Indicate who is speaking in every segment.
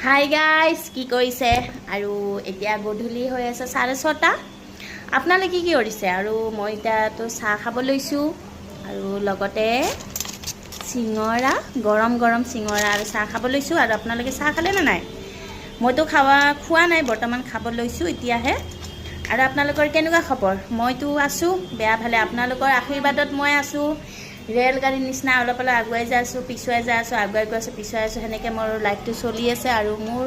Speaker 1: hi guys কি কৰিছে আৰু এতিয়া গধূলি হৈ আছে 6:30 আপোনালোকে কি কৰিছে আৰু মই এতিয়াতো চাহ খাব লৈছোঁ আৰু লগতে চিঙৰা গৰম গৰম চিঙৰা আৰু চাহ খাব লৈছোঁ আৰু আপোনালোকে চাহ খালে নে নাই মইতো খোৱা নাই বৰ্তমান খাব লৈছোঁ এতিয়াহে আৰু আপোনালোকৰ কেনেকুৱা খবৰ মইতো আছোঁ বেয়া ভালে আপোনালোকৰ আশীৰ্বাদত মই আছোঁ ৰেল গাড়ীৰ নিচিনা অলপ অলপ আগুৱাই যাই আছোঁ পিছুৱাই যাই আছোঁ আগুৱাই গৈ আছোঁ পিছুৱাই আছোঁ সেনেকৈ মোৰ লাইফটো চলি আছে আৰু মোৰ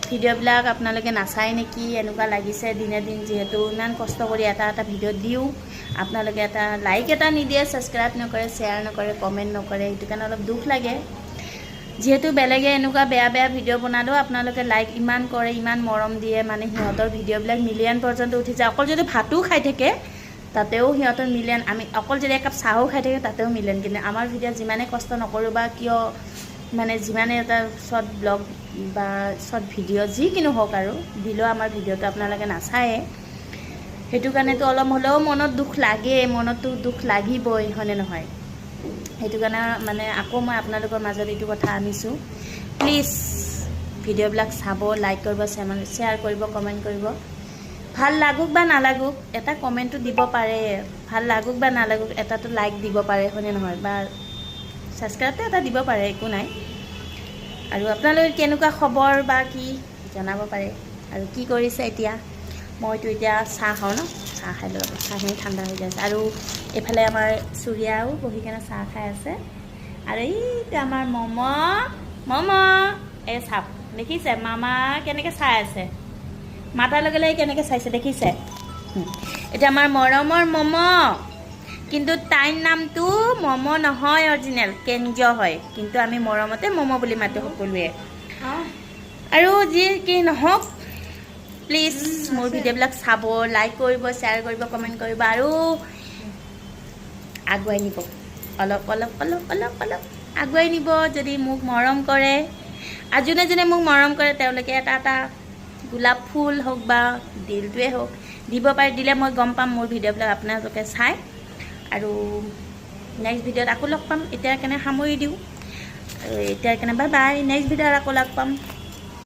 Speaker 1: ভিডিঅ'বিলাক আপোনালোকে নাচায় নেকি এনেকুৱা লাগিছে দিনে দিন যিহেতু ইমান কষ্ট কৰি এটা ভিডিঅ' দিওঁ আপোনালোকে এটা লাইক এটা নিদিয়ে ছাবস্ক্ৰাইব নকৰে শ্বেয়াৰ নকৰে কমেণ্ট নকৰে সেইটো কাৰণে অলপ দুখ লাগে যিহেতু বেলেগে এনেকুৱা বেয়া বেয়া ভিডিঅ' বনালেও আপোনালোকে লাইক ইমান কৰে ইমান মৰম দিয়ে মানে সিহঁতৰ ভিডিঅ'বিলাক মিলিয়ন পৰ্যন্ত উঠি যায় অকল যদি ভাতো খাই থাকে তাতেও সিহঁতৰ মিলিয়ন আমি অকল যদি একাপ চাহো খাই থাকে তাতেও মিলিয়ন কিন্তু আমাৰ ভিডিঅ'ত যিমানে কষ্ট নকৰোঁ বা কিয় মানে যিমানে এটা শ্বৰ্ট ব্লগ বা শ্বৰ্ট ভিডিঅ' যিকোনো হওক আৰু দিলেও আমাৰ ভিডিঅ'টো আপোনালোকে নাচায়ে সেইটো কাৰণেতো অলপ হ'লেও মনত দুখ লাগে মনততো দুখ লাগিবই হয়নে নহয় সেইটো কাৰণে মানে আকৌ মই আপোনালোকৰ মাজত এইটো কথা আনিছোঁ প্লিজ ভিডিঅ'বিলাক চাব লাইক কৰিব শ্বেয়াৰ কৰিব কমেণ্ট কৰিব ভাল লাগুক বা নালাগুক এটা কমেণ্টটো দিব পাৰে ভাল লাগুক বা নালাগুক এটাতো লাইক দিব পাৰে হয়নে নহয় বা ছাবস্ক্ৰাইবটো এটা দিব পাৰে একো নাই আৰু আপোনালোকৰ কেনেকুৱা খবৰ বা কি জনাব পাৰে আৰু কি কৰিছে এতিয়া মইতো এতিয়া চাহ খাওঁ ন চাহ খাই ল'ব চাহখিনি ঠাণ্ডা হৈ যায় আৰু এইফালে আমাৰ চুৰিয়াও বহি কেনে চাহ খাই আছে আৰু এইটো আমাৰ মম' এই চাপ দেখিছে মামা কেনেকৈ চাই আছে মাতাৰ লগে লগে কেনেকৈ চাইছে দেখিছে এতিয়া আমাৰ মৰমৰ মম' কিন্তু তাইৰ নামটো মম' নহয় অৰিজিনেল কেঞ্জ হয় কিন্তু আমি মৰমতে মম' বুলি মাতোঁ সকলোৱে আৰু যি কি নহওক প্লিজ মোৰ ভিডিঅ'বিলাক চাব লাইক কৰিব শ্বেয়াৰ কৰিব কমেণ্ট কৰিব আৰু আগুৱাই নিব অলপ অলপ অলপ অলপ অলপ আগুৱাই নিব যদি মোক মৰম কৰে আৰু যোনে যোনে মোক মৰম কৰে তেওঁলোকে এটা এটা গোলাপ ফুল হওক বা দিলটোৱে হওক দিব পাৰে দিলে মই গম পাম মোৰ ভিডিঅ'বিলাক আপোনালোকে চাই আৰু নেক্সট ভিডিঅ'ত আকৌ লগ পাম এতিয়া কেনে সামৰি দিওঁ আৰু এতিয়া কেনে বাই বাই নেক্সট ভিডিঅ'ত আকৌ লগ পাম